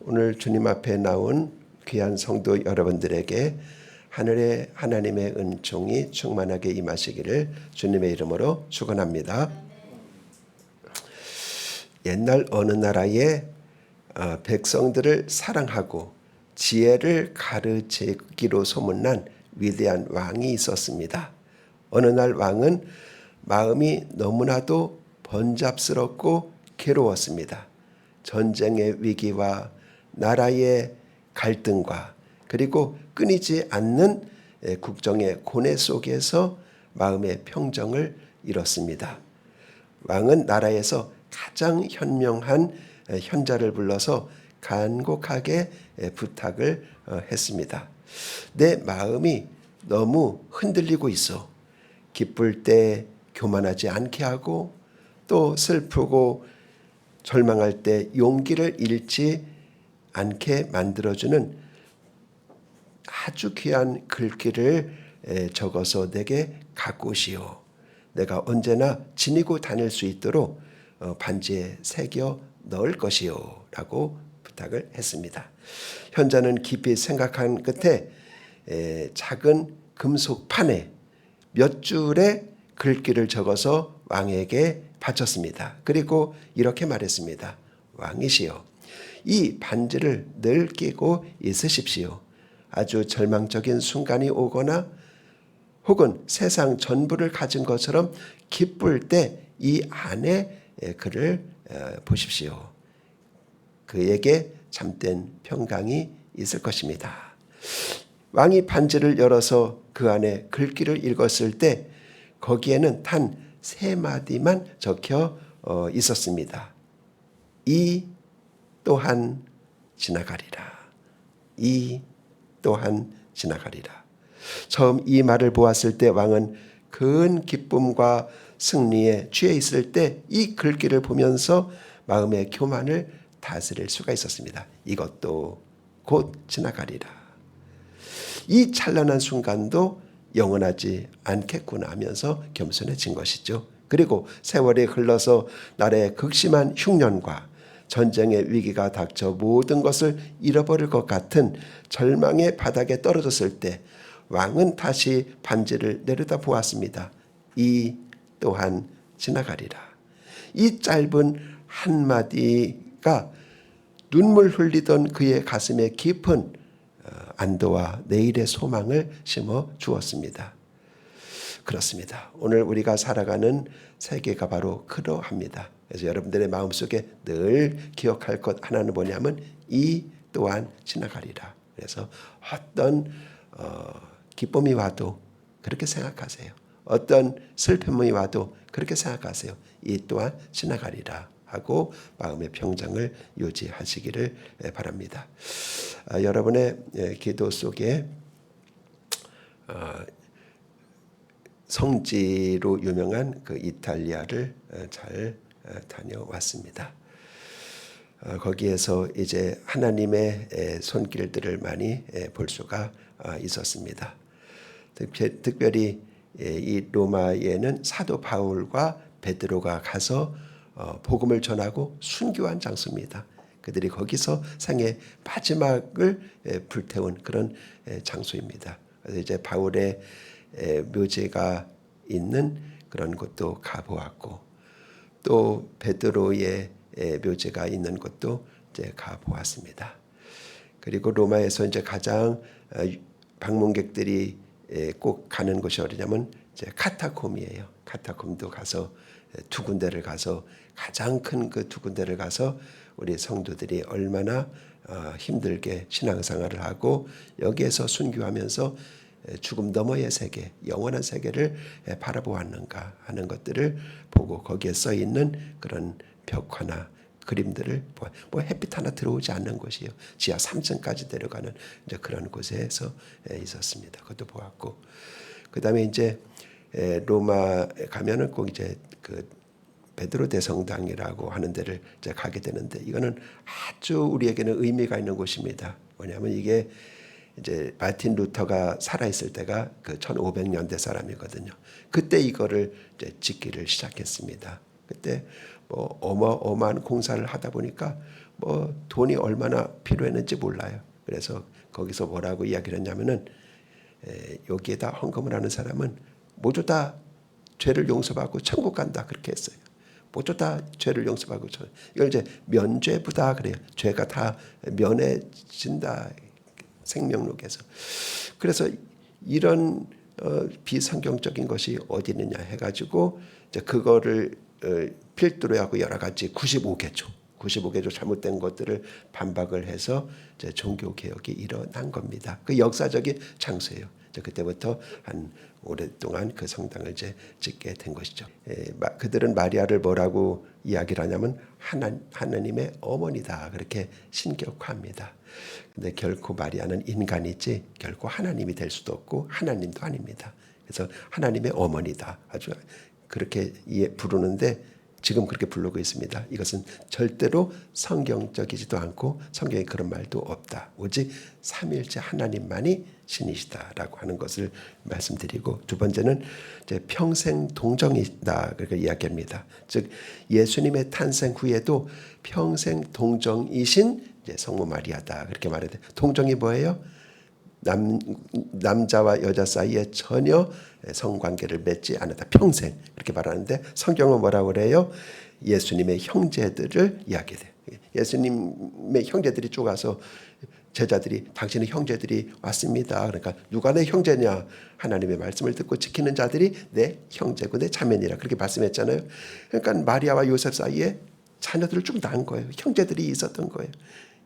오늘 주님 앞에 나온 귀한 성도 여러분들에게 하늘의 하나님의 은총이 충만하게 임하시기를 주님의 이름으로 축원합니다. 옛날 어느 나라에 백성들을 사랑하고 지혜를 가르치기로 소문난 위대한 왕이 있었습니다. 어느 날 왕은 마음이 너무나도 번잡스럽고 괴로웠습니다. 전쟁의 위기와 나라의 갈등과 그리고 끊이지 않는 국정의 고뇌 속에서 마음의 평정을 잃었습니다. 왕은 나라에서 가장 현명한 현자를 불러서 간곡하게 부탁을 했습니다. 내 마음이 너무 흔들리고 있어. 기쁠 때 교만하지 않게 하고 또 슬프고 절망할 때 용기를 잃지 않게 만들어주는 아주 귀한 글귀를 적어서 내게 갖고 오시오. 내가 언제나 지니고 다닐 수 있도록 반지에 새겨 넣을 것이요 라고 부탁을 했습니다. 현자는 깊이 생각한 끝에 작은 금속판에 몇 줄의 글귀를 적어서 왕에게 바쳤습니다. 그리고 이렇게 말했습니다. 왕이시여, 이 반지를 늘 끼고 있으십시오. 아주 절망적인 순간이 오거나 혹은 세상 전부를 가진 것처럼 기쁠 때 이 안에 그를 보십시오. 그에게 참된 평강이 있을 것입니다. 왕이 반지를 열어서 그 안에 글귀를 읽었을 때 거기에는 단 3마디만 적혀 있었습니다. 이 또한 지나가리라. 이 또한 지나가리라. 처음 이 말을 보았을 때 왕은 큰 기쁨과 승리에 취해 있을 때 이 글귀를 보면서 마음의 교만을 다스릴 수가 있었습니다. 이것도 곧 지나가리라. 이 찬란한 순간도 영원하지 않겠구나 하면서 겸손해진 것이죠. 그리고 세월이 흘러서 나라의 극심한 흉년과 전쟁의 위기가 닥쳐 모든 것을 잃어버릴 것 같은 절망의 바닥에 떨어졌을 때 왕은 다시 반지를 내려다 보았습니다. 이 또한 지나가리라. 이 짧은 한마디가 눈물 흘리던 그의 가슴에 깊은 안도와 내일의 소망을 심어 주었습니다. 그렇습니다. 오늘 우리가 살아가는 세계가 바로 그러합니다. 그래서 여러분들의 마음속에 늘 기억할 것 하나는 뭐냐면 이 또한 지나가리라. 그래서 어떤 기쁨이 와도 그렇게 생각하세요. 어떤 슬픔이 와도 그렇게 생각하세요. 이 또한 지나가리라 하고 마음의 평정을 유지하시기를 바랍니다. 여러분의 기도 속에 성지로 유명한 그 이탈리아를 잘 다녀왔습니다. 거기에서 이제 하나님의 손길들을 많이 볼 수가 있었습니다. 특별히 이 로마에는 사도 바울과 베드로가 가서 복음을 전하고 순교한 장소입니다. 그들이 거기서 생애 마지막을 불태운 그런 장소입니다. 그래서 이제 바울의 묘제가 있는 그런 곳도 가보았고 또 베드로의 묘제가 있는 곳도 이제 가보았습니다. 그리고 로마에서 이제 가장 방문객들이 꼭 가는 곳이 어디냐면 이제 카타콤이에요. 카타콤도 가서 두 군데를 가서 가장 큰 그 두 군데를 가서 우리 성도들이 얼마나 힘들게 신앙생활을 하고 여기에서 순교하면서 죽음 너머의 세계, 영원한 세계를 바라보았는가 하는 것들을 보고 거기에 써 있는 그런 벽화나 그림들을 뭐 햇빛 하나 들어오지 않는 곳이에요. 지하 3층까지 내려가는 이제 그런 곳에서 있었습니다. 그것도 보았고, 그 다음에 이제 로마 가면은 꼭 이제 그 베드로 대성당이라고 하는 데를 이제 가게 되는데 이거는 아주 우리에게는 의미가 있는 곳입니다. 뭐냐면 이게 이제 마틴 루터가 살아있을 때가 그 1500년대 사람이거든요. 그때 이거를 이제 짓기를 시작했습니다. 그때 뭐 어마어마한 공사를 하다 보니까 뭐 돈이 얼마나 필요했는지 몰라요. 그래서 거기서 뭐라고 이야기를 했냐면은 여기에다 헌금을 하는 사람은 모두 다 죄를 용서받고 천국 간다 그렇게 했어요. 모두 다 죄를 용서받고 이걸 이제 면죄부다 그래요. 죄가 다 면해진다 생명록에서. 그래서 이런 비성경적인 것이 어디 있느냐 해가지고 이제 그거를 필두로 하고 여러 가지 95개조 잘못된 것들을 반박을 해서 이제 종교 개혁이 일어난 겁니다. 그 역사적인 장소예요. 그때부터 한 오랫동안 그 성당을 이제 짓게 된 것이죠. 그들은 마리아를 뭐라고 이야기를 하냐면 하나님의 어머니다 그렇게 신격화합니다. 근데 결코 마리아는 인간이지 결코 하나님이 될 수도 없고 하나님도 아닙니다. 그래서 하나님의 어머니다 아주 그렇게 부르는데 지금 그렇게 부르고 있습니다. 이것은 절대로 성경적이지도 않고 성경에 그런 말도 없다. 오직 삼위일체 하나님만이 신이시다라고 하는 것을 말씀드리고, 두 번째는 이제 평생 동정이다 그렇게 이야기합니다. 즉 예수님의 탄생 후에도 평생 동정이신 이제 성모 마리아다 그렇게 말해야 돼. 동정이 뭐예요? 남자와 여자 사이에 전혀 성관계를 맺지 않았다. 평생 그렇게 말하는데 성경은 뭐라고 그래요? 예수님의 형제들을 이야기해요. 예수님의 형제들이 쭉 와서 제자들이 당신의 형제들이 왔습니다. 그러니까 누가 내 형제냐? 하나님의 말씀을 듣고 지키는 자들이 내 형제고 내 자매니라 그렇게 말씀했잖아요. 그러니까 마리아와 요셉 사이에 자녀들을 쭉 낳은 거예요. 형제들이 있었던 거예요.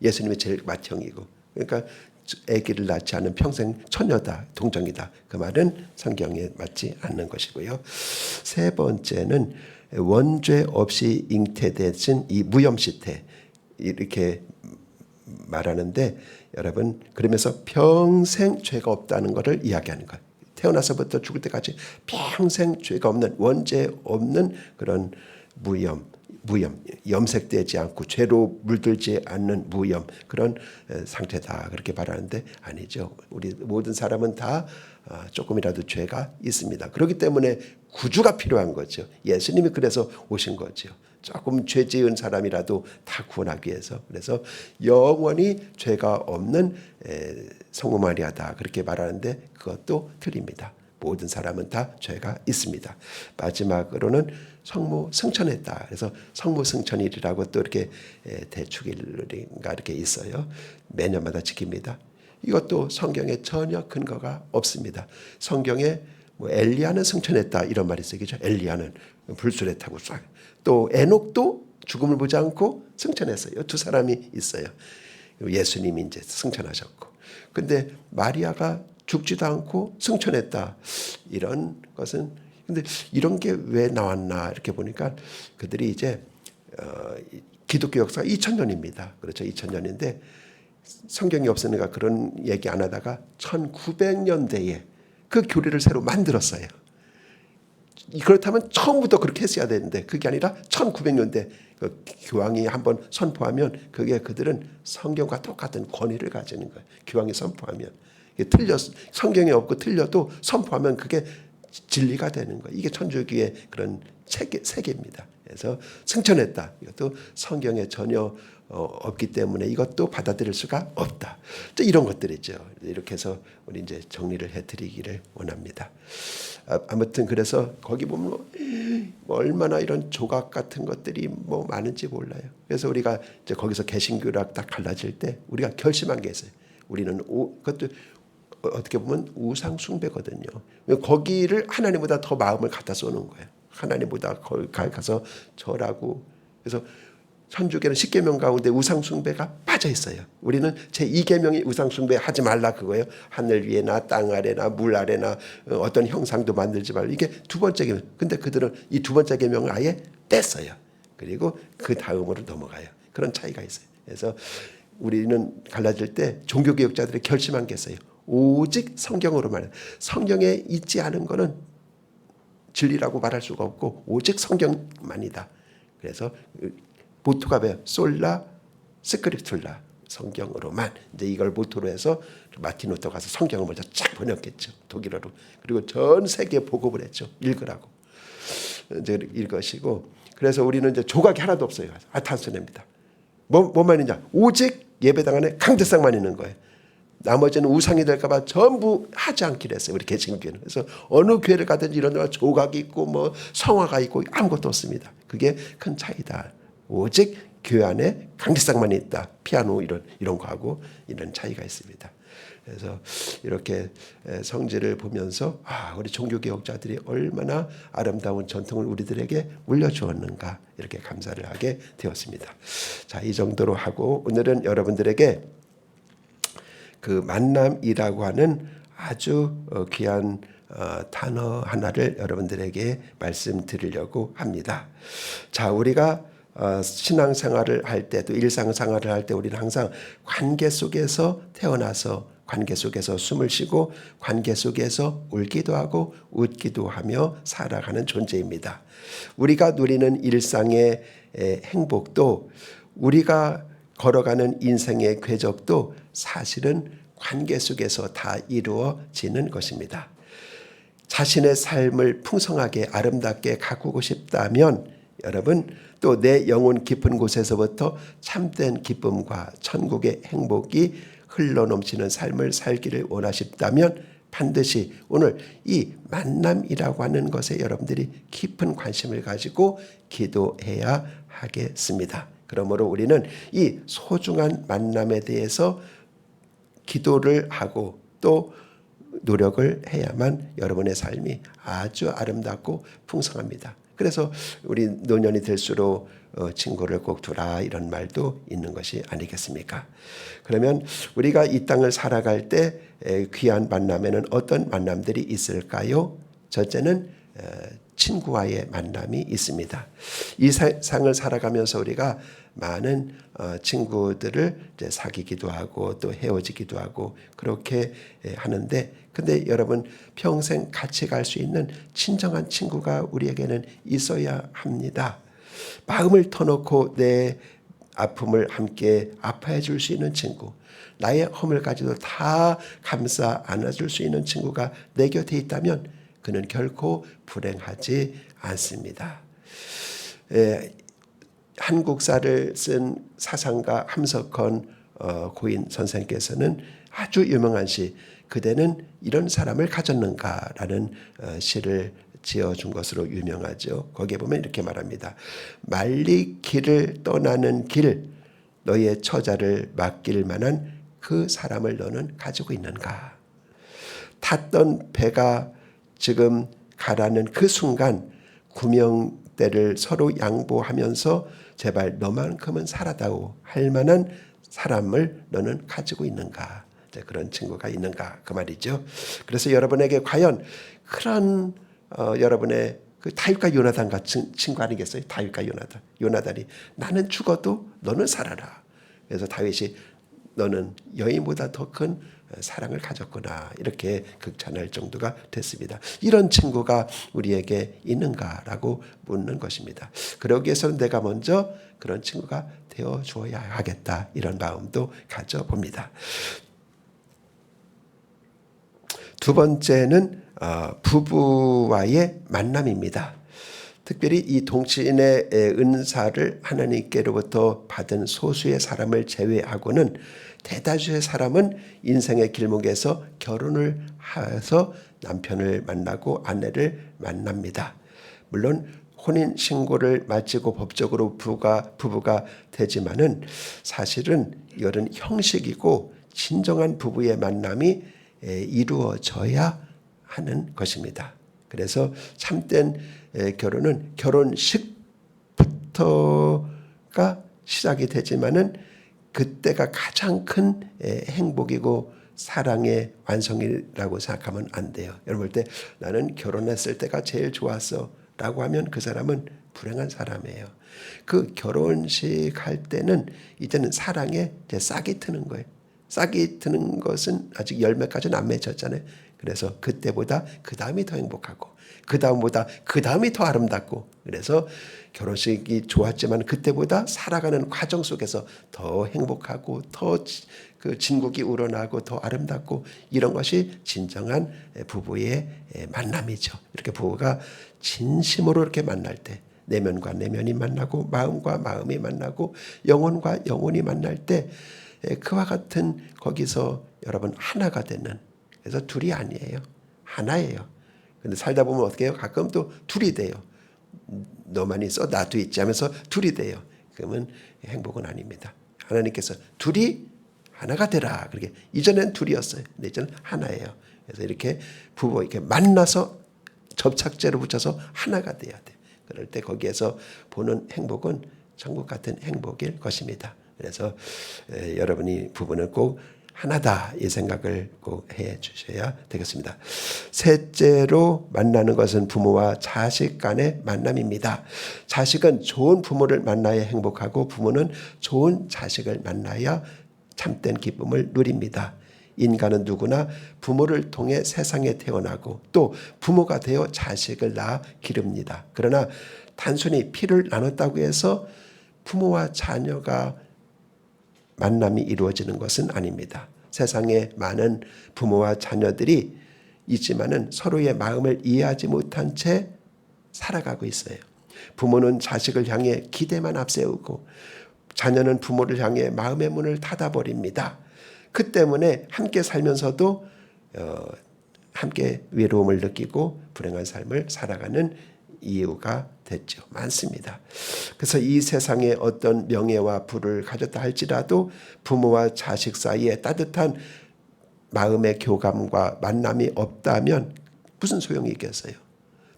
예수님이 제일 맏형이고 그러니까 아기를 낳지 않은 평생 처녀다, 동정이다. 그 말은 성경에 맞지 않는 것이고요. 세 번째는 원죄 없이 잉태되신 이 무염시태 이렇게 말하는데 여러분 그러면서 평생 죄가 없다는 것을 이야기하는 거예요. 태어나서부터 죽을 때까지 평생 죄가 없는 원죄 없는 그런 무염, 염색되지 않고 죄로 물들지 않는 무염 그런 상태다 그렇게 말하는데 아니죠. 우리 모든 사람은 다 조금이라도 죄가 있습니다. 그렇기 때문에 구주가 필요한 거죠. 예수님이 그래서 오신 거죠. 조금 죄 지은 사람이라도 다 구원하기 위해서. 그래서 영원히 죄가 없는 성모 마리아다 그렇게 말하는데 그것도 틀립니다. 모든 사람은 다 죄가 있습니다. 마지막으로는 성모 승천했다. 그래서 성모 승천일이라고 또 이렇게 대축일인가 이렇게 있어요. 매년마다 지킵니다. 이것도 성경에 전혀 근거가 없습니다. 성경에 뭐 엘리야는 승천했다 이런 말이 있어요. 그죠? 엘리야는 불술에 타고 싹. 또 에녹도 죽음을 보지 않고 승천했어요. 두 사람이 있어요. 예수님이 이제 승천하셨고. 근데 마리아가 죽지도 않고 승천했다. 이런 것은 근데 이런 게 왜 나왔나 이렇게 보니까 그들이 이제 기독교 역사가 2000년입니다. 그렇죠. 2000년인데 성경이 없으니까 그런 얘기 안 하다가 1900년대에 그 교리를 새로 만들었어요. 그렇다면 처음부터 그렇게 했어야 되는데 그게 아니라 1900년대 그 교황이 한번 선포하면 그게 그들은 성경과 똑같은 권위를 가지는 거예요. 교황이 선포하면 성경에 없고 틀려도 선포하면 그게 진리가 되는 거예요. 이게 천주교의 그런 세계입니다. 그래서 승천했다. 이것도 성경에 전혀 없기 때문에 이것도 받아들일 수가 없다. 이런 것들이죠. 이렇게 해서 우리 이제 정리를 해드리기를 원합니다. 아무튼 그래서 거기 보면 뭐 얼마나 이런 조각 같은 것들이 뭐 많은지 몰라요. 그래서 우리가 이제 거기서 개신교랑 딱 갈라질 때 우리가 결심한 게 있어요. 우리는 그것도 어떻게 보면 우상 숭배거든요. 거기를 하나님보다 더 마음을 갖다 쏘는 거예요. 하나님보다 거기 가서 절하고. 그래서 천주교는 10계명 가운데 우상 숭배가 빠져 있어요. 우리는 제2계명이 우상 숭배 하지 말라 그거예요. 하늘 위에나 땅 아래나 물 아래나 어떤 형상도 만들지 말라. 이게 두 번째 계명. 근데 그들은 이 두 번째 계명을 아예 뗐어요. 그리고 그 다음으로 넘어가요. 그런 차이가 있어요. 그래서 우리는 갈라질 때 종교개혁자들이 결심한 게 있어요. 오직 성경으로만. 성경에 있지 않은 거는 진리라고 말할 수가 없고 오직 성경만이다. 그래서 모토가 뭐예요? 솔라 스크립툴라. 성경으로만. 이제 이걸 모토로 해서 마틴 루터 가서 성경을 먼저 쫙 번역했죠. 독일어로. 그리고 전 세계에 보급을 했죠. 읽으라고. 이제 읽으시고 그래서 우리는 이제 조각이 하나도 없어요. 단순합니다. 뭐만 있냐? 오직 예배당 안에 강대상만 있는 거예요. 나머지는 우상이 될까봐 전부 하지 않기로 했어요. 우리 개신교회는. 그래서 어느 교회를 가든지 이런 데가 조각이 있고 뭐 성화가 있고 아무것도 없습니다. 그게 큰 차이다. 오직 교회 안에 강대상만 있다. 피아노 이런 거하고 이런 차이가 있습니다. 그래서 이렇게 성지를 보면서 우리 종교개혁자들이 얼마나 아름다운 전통을 우리들에게 물려주었는가 이렇게 감사를 하게 되었습니다. 자, 이 정도로 하고 오늘은 여러분들에게 그 만남이라고 하는 아주 귀한 단어 하나를 여러분들에게 말씀드리려고 합니다. 자, 우리가 신앙생활을 할 때 또 일상생활을 할 때 우리는 항상 관계 속에서 태어나서 관계 속에서 숨을 쉬고 관계 속에서 울기도 하고 웃기도 하며 살아가는 존재입니다. 우리가 누리는 일상의 행복도 우리가 걸어가는 인생의 궤적도 사실은 관계 속에서 다 이루어지는 것입니다. 자신의 삶을 풍성하게 아름답게 가꾸고 싶다면 여러분 또 내 영혼 깊은 곳에서부터 참된 기쁨과 천국의 행복이 흘러넘치는 삶을 살기를 원하신다면 반드시 오늘 이 만남이라고 하는 것에 여러분들이 깊은 관심을 가지고 기도해야 하겠습니다. 그러므로 우리는 이 소중한 만남에 대해서 기도를 하고 또 노력을 해야만 여러분의 삶이 아주 아름답고 풍성합니다. 그래서 우리 노년이 될수록 친구를 꼭 두라 이런 말도 있는 것이 아니겠습니까? 그러면 우리가 이 땅을 살아갈 때 귀한 만남에는 어떤 만남들이 있을까요? 첫째는 친구와의 만남이 있습니다. 이 세상을 살아가면서 우리가 많은 친구들을 이제 사귀기도 하고 또 헤어지기도 하고 그렇게 하는데 근데 여러분 평생 같이 갈 수 있는 친정한 친구가 우리에게는 있어야 합니다. 마음을 터놓고 내 아픔을 함께 아파해 줄 수 있는 친구, 나의 허물까지도 다 감싸 안아줄 수 있는 친구가 내 곁에 있다면 그는 결코 불행하지 않습니다. 한국사를 쓴 사상가 함석헌 고인 선생께서는 아주 유명한 시 그대는 이런 사람을 가졌는가라는 시를 지어준 것으로 유명하죠. 거기에 보면 이렇게 말합니다. 말리 길을 떠나는 길 너의 처자를 맡길 만한 그 사람을 너는 가지고 있는가. 탔던 배가 지금 가라는 그 순간 구명대를 서로 양보하면서 제발 너만큼은 살아다오 할 만한 사람을 너는 가지고 있는가. 그런 친구가 있는가 그 말이죠. 그래서 여러분에게 과연 그런 여러분의 그 다윗과 요나단 같은 친구 아니겠어요? 다윗과 요나단이 나는 죽어도 너는 살아라. 그래서 다윗이 너는 여인보다 더 큰 사랑을 가졌구나 이렇게 극찬할 정도가 됐습니다. 이런 친구가 우리에게 있는가라고 묻는 것입니다. 그러기 위해서는 내가 먼저 그런 친구가 되어주어야 하겠다 이런 마음도 가져봅니다. 두 번째는 부부와의 만남입니다. 특별히 이 동친의 은사를 하나님께로부터 받은 소수의 사람을 제외하고는 대다수의 사람은 인생의 길목에서 결혼을 해서 남편을 만나고 아내를 만납니다. 물론 혼인 신고를 마치고 법적으로 부부가 되지만은 사실은 이것은 형식이고 진정한 부부의 만남이 이루어져야 하는 것입니다. 그래서 참된 결혼은 결혼식부터가 시작이 되지만은 그때가 가장 큰 행복이고 사랑의 완성이라고 생각하면 안 돼요. 여러분 볼 때 나는 결혼했을 때가 제일 좋았어 라고 하면 그 사람은 불행한 사람이에요. 그 결혼식 할 때는 이제는 사랑에 이제 싹이 트는 거예요. 싹이 트는 것은 아직 열매까지는 안 맺혔잖아요. 그래서 그때보다 그 다음이 더 행복하고 그 다음보다 그 다음이 더 아름답고 그래서 결혼식이 좋았지만 그때보다 살아가는 과정 속에서 더 행복하고 더 그 진국이 우러나고 더 아름답고 이런 것이 진정한 부부의 만남이죠. 이렇게 부부가 진심으로 이렇게 만날 때 내면과 내면이 만나고 마음과 마음이 만나고 영혼과 영혼이 만날 때 그와 같은 거기서 여러분 하나가 되는, 그래서 둘이 아니에요. 하나예요. 근데 살다 보면 어떻게 해요? 가끔 또 둘이 돼요. 너만 있어 나도 있지 하면서 둘이 돼요. 그러면 행복은 아닙니다. 하나님께서 둘이 하나가 되라. 그렇게 이전엔 둘이었어요. 근데 이제는 하나예요. 그래서 이렇게 부부 이렇게 만나서 접착제로 붙여서 하나가 돼야 돼. 그럴 때 거기에서 보는 행복은 천국 같은 행복일 것입니다. 그래서 여러분이 부부는 꼭 하나다 이 생각을 꼭 해 주셔야 되겠습니다. 셋째로 만나는 것은 부모와 자식 간의 만남입니다. 자식은 좋은 부모를 만나야 행복하고 부모는 좋은 자식을 만나야 참된 기쁨을 누립니다. 인간은 누구나 부모를 통해 세상에 태어나고 또 부모가 되어 자식을 낳아 기릅니다. 그러나 단순히 피를 나눴다고 해서 부모와 자녀가 만남이 이루어지는 것은 아닙니다. 세상에 많은 부모와 자녀들이 있지만은 서로의 마음을 이해하지 못한 채 살아가고 있어요. 부모는 자식을 향해 기대만 앞세우고 자녀는 부모를 향해 마음의 문을 닫아버립니다. 그 때문에 함께 살면서도 함께 외로움을 느끼고 불행한 삶을 살아가는 이유가 됐죠. 많습니다. 그래서 이 세상에 어떤 명예와 부를 가졌다 할지라도 부모와 자식 사이에 따뜻한 마음의 교감과 만남이 없다면 무슨 소용이 있겠어요?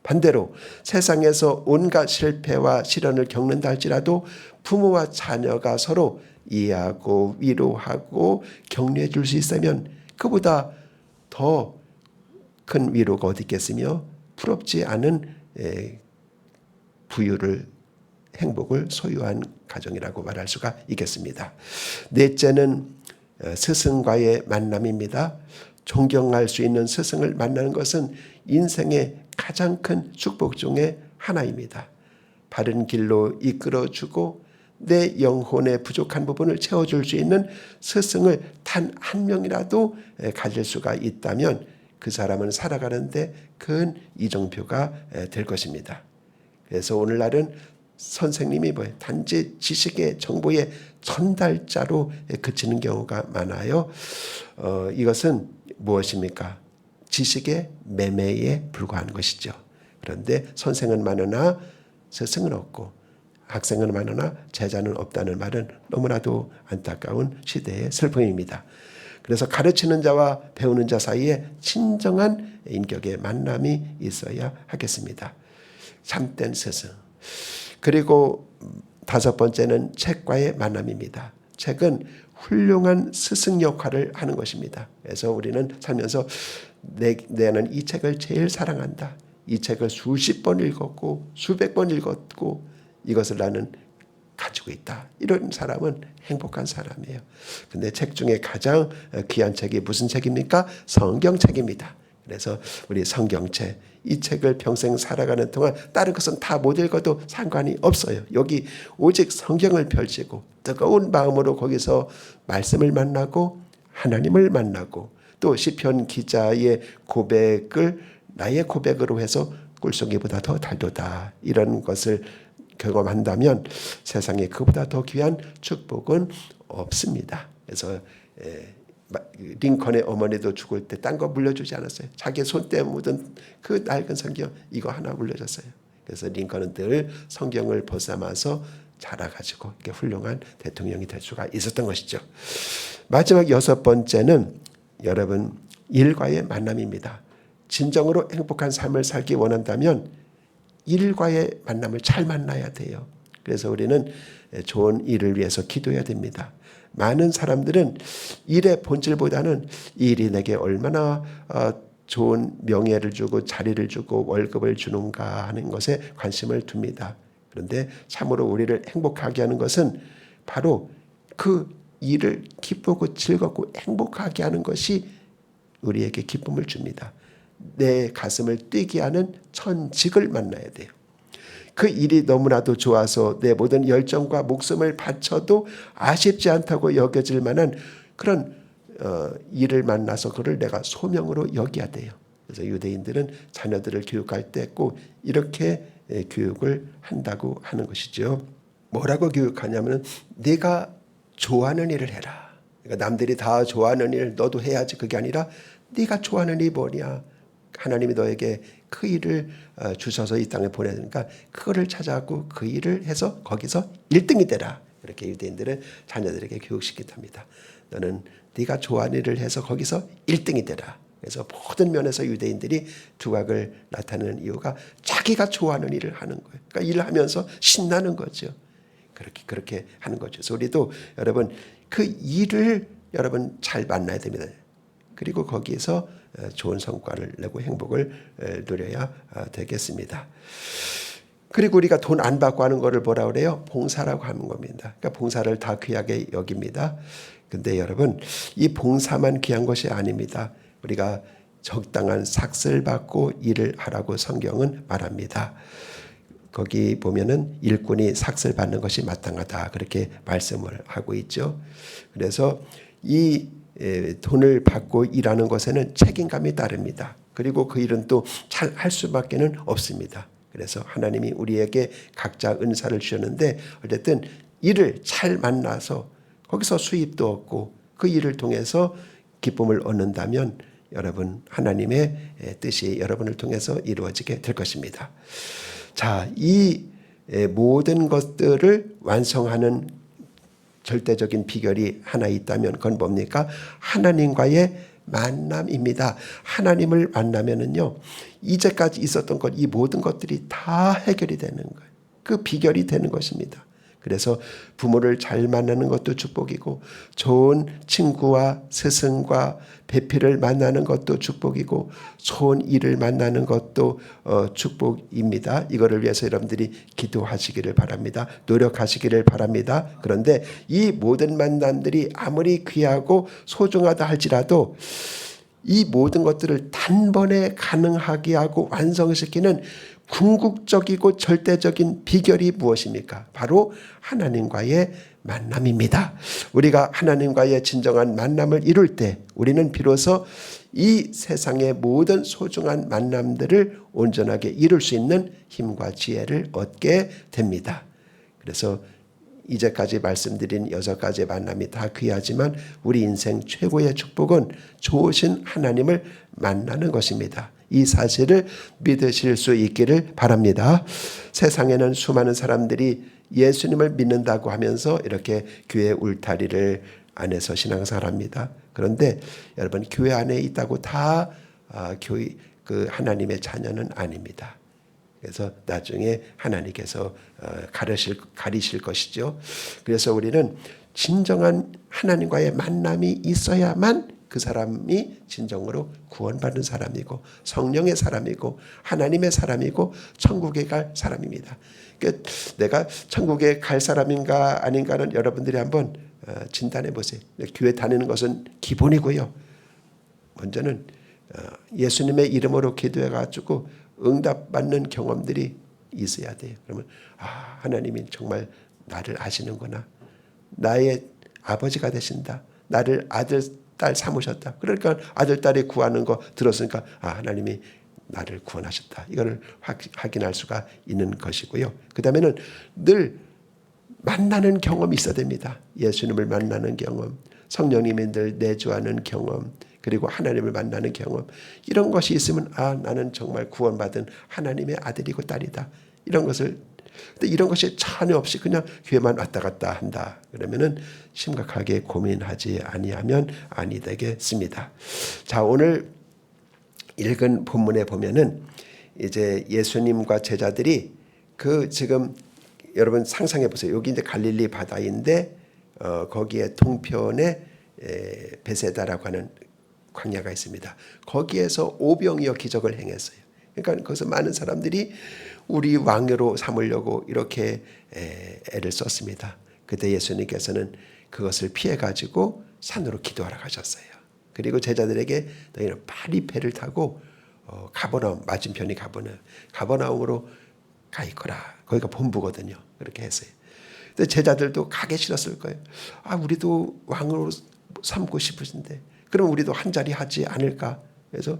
반대로 세상에서 온갖 실패와 시련을 겪는다 할지라도 부모와 자녀가 서로 이해하고 위로하고 격려해 줄 수 있으면 그보다 더 큰 위로가 어디 있겠으며 부럽지 않은 부유를 행복을 소유한 가정이라고 말할 수가 있겠습니다. 넷째는 스승과의 만남입니다. 존경할 수 있는 스승을 만나는 것은 인생의 가장 큰 축복 중에 하나입니다. 바른 길로 이끌어주고 내 영혼의 부족한 부분을 채워줄 수 있는 스승을 단 한 명이라도 가질 수가 있다면 그 사람은 살아가는데 큰 이정표가 될 것입니다. 그래서 오늘날은 선생님이 단지 지식의 정보의 전달자로 그치는 경우가 많아요. 이것은 무엇입니까? 지식의 매매에 불과한 것이죠. 그런데 선생은 많으나 스승은 없고 학생은 많으나 제자는 없다는 말은 너무나도 안타까운 시대의 슬픔입니다. 그래서 가르치는 자와 배우는 자 사이에 진정한 인격의 만남이 있어야 하겠습니다. 참된 스승. 그리고 다섯 번째는 책과의 만남입니다. 책은 훌륭한 스승 역할을 하는 것입니다. 그래서 우리는 살면서 나는 이 책을 제일 사랑한다. 이 책을 수십 번 읽었고 수백 번 읽었고 이것을 나는 가지고 있다. 이런 사람은 행복한 사람이에요. 근데 책 중에 가장 귀한 책이 무슨 책입니까? 성경책입니다. 그래서 우리 성경책, 이 책을 평생 살아가는 동안 다른 것은 다 못 읽어도 상관이 없어요. 여기 오직 성경을 펼치고 뜨거운 마음으로 거기서 말씀을 만나고 하나님을 만나고 또 시편 기자의 고백을 나의 고백으로 해서 꿀송이보다 더 달도다. 이런 것을 경험한다면 세상에 그보다 더 귀한 축복은 없습니다. 그래서 링컨의 어머니도 죽을 때 딴 거 물려주지 않았어요. 자기 손때 묻은 그 낡은 성경 이거 하나 물려줬어요. 그래서 링컨은 늘 성경을 보삼아서 자라가지고 이렇게 훌륭한 대통령이 될 수가 있었던 것이죠. 마지막 여섯 번째는 여러분 일과의 만남입니다. 진정으로 행복한 삶을 살기 원한다면 일과의 만남을 잘 만나야 돼요. 그래서 우리는 좋은 일을 위해서 기도해야 됩니다. 많은 사람들은 일의 본질보다는 일이 내게 얼마나 좋은 명예를 주고 자리를 주고 월급을 주는가 하는 것에 관심을 둡니다. 그런데 참으로 우리를 행복하게 하는 것은 바로 그 일을 기쁘고 즐겁고 행복하게 하는 것이 우리에게 기쁨을 줍니다. 내 가슴을 뛰게 하는 천직을 만나야 돼요. 그 일이 너무나도 좋아서 내 모든 열정과 목숨을 바쳐도 아쉽지 않다고 여겨질 만한 그런 일을 만나서 그를 내가 소명으로 여겨야 돼요. 그래서 유대인들은 자녀들을 교육할 때 꼭 이렇게 교육을 한다고 하는 것이죠. 뭐라고 교육하냐면 네가 좋아하는 일을 해라. 그러니까 남들이 다 좋아하는 일 너도 해야지, 그게 아니라 네가 좋아하는 일이 뭐냐. 하나님이 너에게 그 일을 주셔서 이 땅에 보내니까 그거를 찾아가고 그 일을 해서 거기서 1등이 되라. 이렇게 유대인들은 자녀들에게 교육시킨답니다. 너는 네가 좋아하는 일을 해서 거기서 1등이 되라. 그래서 모든 면에서 유대인들이 두각을 나타내는 이유가 자기가 좋아하는 일을 하는 거예요. 그러니까 일을 하면서 신나는 거죠. 그렇게 하는 거죠. 그래서 우리도 여러분 그 일을 여러분 잘 만나야 됩니다. 그리고 거기에서 좋은 성과를 내고 행복을 누려야 되겠습니다. 그리고 우리가 돈 안 받고 하는 거를 뭐라 그래요? 봉사라고 하는 겁니다. 그러니까 봉사를 다 귀하게 여깁니다. 근데 여러분 이 봉사만 귀한 것이 아닙니다. 우리가 적당한 삭슬 받고 일을 하라고 성경은 말합니다. 거기 보면은 일꾼이 삭슬 받는 것이 마땅하다, 그렇게 말씀을 하고 있죠. 그래서 이 돈을 받고 일하는 것에는 책임감이 따릅니다. 그리고 그 일은 또 잘 할 수밖에는 없습니다. 그래서 하나님이 우리에게 각자 은사를 주셨는데 어쨌든 일을 잘 만나서 거기서 수입도 얻고 그 일을 통해서 기쁨을 얻는다면 여러분 하나님의 뜻이 여러분을 통해서 이루어지게 될 것입니다. 자, 이 모든 것들을 완성하는 절대적인 비결이 하나 있다면 그건 뭡니까? 하나님과의 만남입니다. 하나님을 만나면은요, 이제까지 있었던 것, 이 모든 것들이 다 해결이 되는 거예요. 그 비결이 되는 것입니다. 그래서 부모를 잘 만나는 것도 축복이고, 좋은 친구와 스승과 배필을 만나는 것도 축복이고, 좋은 일을 만나는 것도 축복입니다. 이거를 위해서 여러분들이 기도하시기를 바랍니다. 노력하시기를 바랍니다. 그런데 이 모든 만남들이 아무리 귀하고 소중하다 할지라도 이 모든 것들을 단번에 가능하게 하고 완성시키는 궁극적이고 절대적인 비결이 무엇입니까? 바로 하나님과의 만남입니다. 우리가 하나님과의 진정한 만남을 이룰 때 우리는 비로소 이 세상의 모든 소중한 만남들을 온전하게 이룰 수 있는 힘과 지혜를 얻게 됩니다. 그래서 이제까지 말씀드린 6가지의 만남이 다 귀하지만 우리 인생 최고의 축복은 좋으신 하나님을 만나는 것입니다. 이 사실을 믿으실 수 있기를 바랍니다. 세상에는 수많은 사람들이 예수님을 믿는다고 하면서 이렇게 교회 울타리를 안에서 신앙생활합니다. 그런데 여러분 교회 안에 있다고 다 그 하나님의 자녀는 아닙니다. 그래서 나중에 하나님께서 가리실 것이죠. 그래서 우리는 진정한 하나님과의 만남이 있어야만 그 사람이 진정으로 구원받는 사람이고 성령의 사람이고 하나님의 사람이고 천국에 갈 사람입니다. 그러니까 내가 천국에 갈 사람인가 아닌가는 여러분들이 한번 진단해 보세요. 교회 다니는 것은 기본이고요. 먼저는 예수님의 이름으로 기도해 가지고 응답받는 경험들이 있어야 돼요. 그러면 하나님이 정말 나를 아시는구나. 나의 아버지가 되신다. 나를 아들, 딸 삼으셨다. 그러니까 아들, 딸이 구하는 거 들었으니까 하나님이 나를 구원하셨다. 이걸 확인할 수가 있는 것이고요. 그 다음에는 늘 만나는 경험이 있어야 됩니다. 예수님을 만나는 경험, 성령님이 늘 내주하는 경험, 그리고 하나님을 만나는 경험, 이런 것이 있으면 나는 정말 구원받은 하나님의 아들이고 딸이다. 이런 것을, 근데 이런 것이 전혀 없이 그냥 교회만 왔다 갔다 한다. 그러면은 심각하게 고민하지 아니하면 아니 되겠습니다. 자, 오늘 읽은 본문에 보면은 이제 예수님과 제자들이 그 지금 여러분 상상해 보세요. 여기 이제 갈릴리 바다인데 거기에 동편에 베세다라고 하는 광야가 있습니다. 거기에서 오병이어 기적을 행했어요. 그러니까 거기서 많은 사람들이 우리 왕으로 삼으려고 이렇게 애를 썼습니다. 그때 예수님께서는 그것을 피해 가지고 산으로 기도하러 가셨어요. 그리고 제자들에게 너희는 빨리 배를 타고 가버나움, 맞은편이 가버나움으로 가 있거라. 거기가 본부거든요. 그렇게 했어요. 근데 제자들도 가기 싫었을 거예요. 우리도 왕으로 삼고 싶으신데 그럼 우리도 한 자리 하지 않을까? 그래서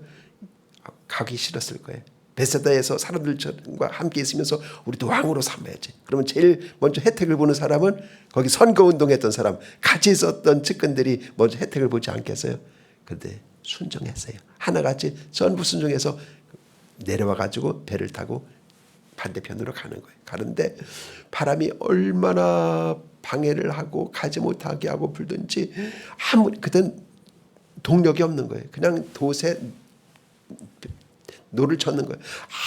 가기 싫었을 거예요. 베세다에서 사람들과 함께 있으면서 우리도 왕으로 삼아야지. 그러면 제일 먼저 혜택을 보는 사람은 거기 선거운동했던 사람, 같이 있었던 측근들이 먼저 혜택을 보지 않겠어요? 그런데 순종했어요. 하나같이 전부 순종해서 내려와가지고 배를 타고 반대편으로 가는 거예요. 가는데 바람이 얼마나 방해를 하고 가지 못하게 하고 불든지 아무리 그땐 동력이 없는 거예요. 그냥 돛에 노를 젓는 거예요.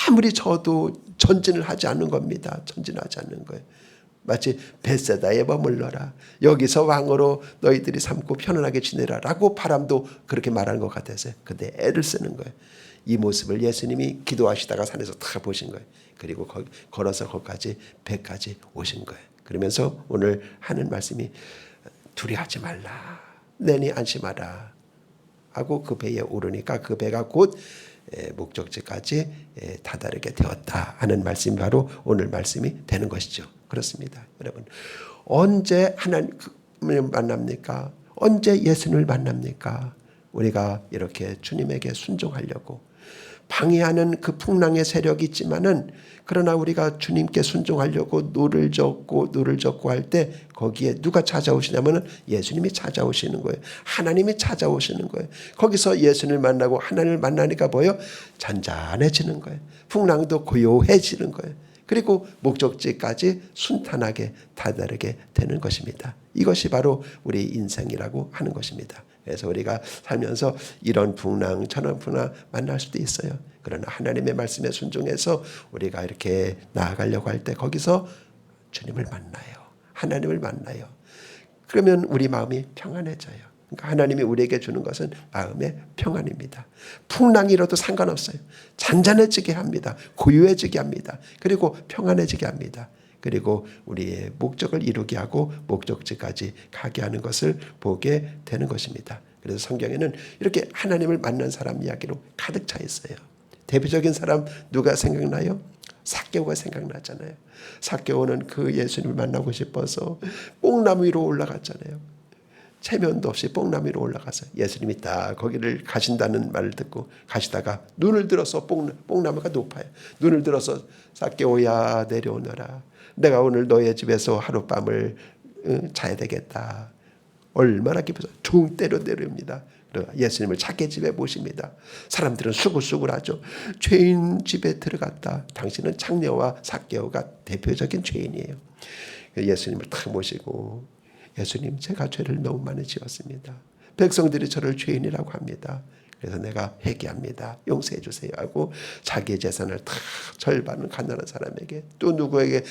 아무리 저도 전진을 하지 않는 겁니다. 전진하지 않는 거예요. 마치 벳세다에 머물러라. 여기서 왕으로 너희들이 삼고 편안하게 지내라 라고 바람도 그렇게 말하는 것 같아서요. 근데 애를 쓰는 거예요. 이 모습을 예수님이 기도하시다가 산에서 다 보신 거예요. 그리고 걸어서 거기까지 배까지 오신 거예요. 그러면서 오늘 하는 말씀이 두려워하지 말라. 내니 안심하라. 하고 그 배에 오르니까 그 배가 곧 목적지까지 다다르게 되었다 하는 말씀이 바로 오늘 말씀이 되는 것이죠. 그렇습니다. 여러분 언제 하나님을 만납니까? 언제 예수님을 만납니까? 우리가 이렇게 주님에게 순종하려고 방해하는 그 풍랑의 세력이 있지만은 그러나 우리가 주님께 순종하려고 노를 젓고 할 때 거기에 누가 찾아오시냐면은 예수님이 찾아오시는 거예요. 하나님이 찾아오시는 거예요. 거기서 예수님을 만나고 하나님을 만나니까 뭐예요? 잔잔해지는 거예요. 풍랑도 고요해지는 거예요. 그리고 목적지까지 순탄하게 다다르게 되는 것입니다. 이것이 바로 우리 인생이라고 하는 것입니다. 그래서 우리가 살면서 이런 풍랑 저런 풍랑 만날 수도 있어요. 그러나 하나님의 말씀에 순종해서 우리가 이렇게 나아가려고 할 때 거기서 주님을 만나요. 하나님을 만나요. 그러면 우리 마음이 평안해져요. 그러니까 하나님이 우리에게 주는 것은 마음의 평안입니다. 풍랑이라도 상관없어요. 잔잔해지게 합니다. 고요해지게 합니다. 그리고 평안해지게 합니다. 그리고 우리의 목적을 이루게 하고 목적지까지 가게 하는 것을 보게 되는 것입니다. 그래서 성경에는 이렇게 하나님을 만난 사람 이야기로 가득 차 있어요. 대표적인 사람 누가 생각나요? 삭개오가 생각나잖아요. 삭개오는 그 예수님을 만나고 싶어서 뽕나무 위로 올라갔잖아요. 체면도 없이 뽕나무 위로 올라가서 예수님이 딱 거기를 가신다는 말을 듣고 가시다가 눈을 들어서 뽕나무가 높아요. 눈을 들어서 삭개오야 내려오너라. 내가 오늘 너의 집에서 하룻밤을 자야 되겠다. 얼마나 깊어서 둥 때려 내립니다. 예수님을 자기 집에 모십니다. 사람들은 수구수구하죠. 죄인 집에 들어갔다. 당신은 창녀와 삭개오가 대표적인 죄인이에요. 예수님을 탁 모시고 예수님 제가 죄를 너무 많이 지었습니다. 백성들이 저를 죄인이라고 합니다. 그래서 내가 회개합니다. 용서해 주세요 하고 자기의 재산을 다 절반은 가난한 사람에게 또 누구에게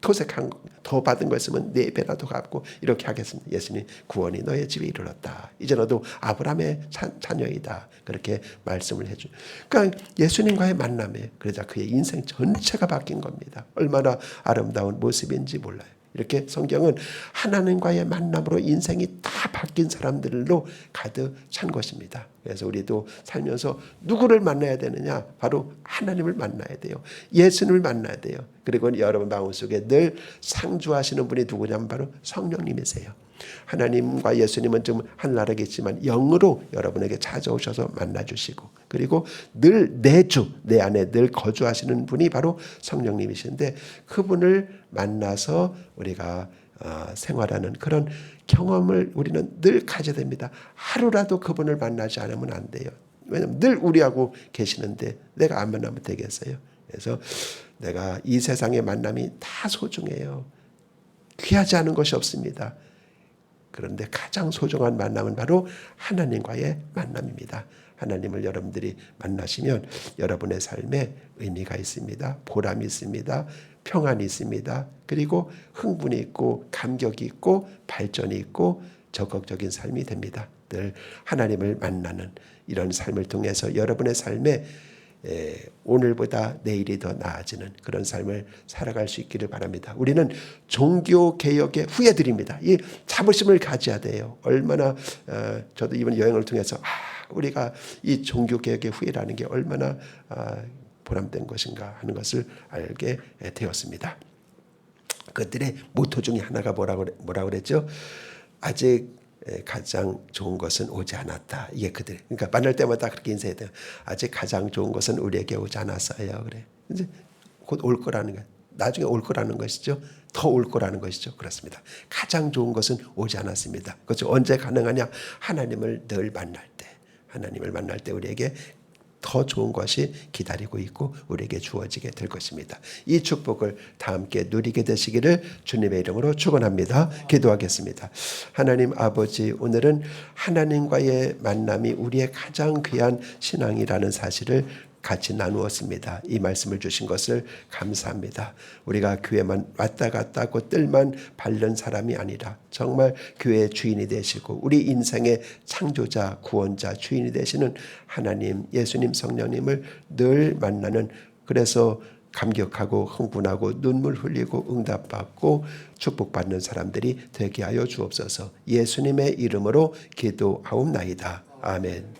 토색한 더 받은 거 있으면 4배라도 갚고 이렇게 하겠습니다. 예수님 구원이 너의 집에 이르렀다. 이제 너도 아브라함의 자녀이다. 그렇게 말씀을 해줘. 그러니까 예수님과의 만남에 그러자 그의 인생 전체가 바뀐 겁니다. 얼마나 아름다운 모습인지 몰라요. 이렇게 성경은 하나님과의 만남으로 인생이 다 바뀐 사람들로 가득 찬 것입니다. 그래서 우리도 살면서 누구를 만나야 되느냐? 바로 하나님을 만나야 돼요. 예수님을 만나야 돼요. 그리고 여러분 마음속에 늘 상주하시는 분이 누구냐면 바로 성령님이세요. 하나님과 예수님은 좀 하늘나라에 있지만 영으로 여러분에게 찾아오셔서 만나주시고 그리고 늘 내 안에 늘 거주하시는 분이 바로 성령님이신데 그분을 만나서 우리가 생활하는 그런 경험을 우리는 늘 가져야 됩니다. 하루라도 그분을 만나지 않으면 안 돼요. 왜냐하면 늘 우리하고 계시는데 내가 안 만나면 되겠어요. 그래서 내가 이 세상의 만남이 다 소중해요. 귀하지 않은 것이 없습니다. 그런데 가장 소중한 만남은 바로 하나님과의 만남입니다. 하나님을 여러분들이 만나시면 여러분의 삶에 의미가 있습니다. 보람이 있습니다. 평안이 있습니다. 그리고 흥분이 있고 감격이 있고 발전이 있고 적극적인 삶이 됩니다. 늘 하나님을 만나는 이런 삶을 통해서 여러분의 삶에 오늘보다 내일이 더 나아지는 그런 삶을 살아갈 수 있기를 바랍니다. 우리는 종교개혁의 후예들입니다. 이 자부심을 가져야 돼요. 얼마나 저도 이번 여행을 통해서 우리가 이 종교개혁의 후예라는 게 얼마나 보람된 것인가 하는 것을 알게 되었습니다. 그들의 모토 중에 하나가 뭐라고 그랬죠? 아직 가장 좋은 것은 오지 않았다. 이게 그들. 그러니까 만날 때마다 그렇게 인사해야 돼요. 아직 가장 좋은 것은 우리에게 오지 않았어요. 그래. 이제 곧 올 거라는 거. 나중에 올 거라는 것이죠. 더 올 거라는 것이죠. 그렇습니다. 가장 좋은 것은 오지 않았습니다. 그렇죠. 언제 가능하냐? 하나님을 늘 만날 때. 하나님을 만날 때 우리에게 더 좋은 것이 기다리고 있고 우리에게 주어지게 될 것입니다. 이 축복을 다 함께 누리게 되시기를 주님의 이름으로 축원합니다. 기도하겠습니다. 하나님 아버지, 오늘은 하나님과의 만남이 우리의 가장 귀한 신앙이라는 사실을 같이 나누었습니다. 이 말씀을 주신 것을 감사합니다. 우리가 교회만 왔다 갔다 하고 뜰만 밟는 사람이 아니라 정말 교회의 주인이 되시고 우리 인생의 창조자, 구원자, 주인이 되시는 하나님, 예수님, 성령님을 늘 만나는, 그래서 감격하고 흥분하고 눈물 흘리고 응답받고 축복받는 사람들이 되게 하여 주옵소서. 예수님의 이름으로 기도하옵나이다. 아멘.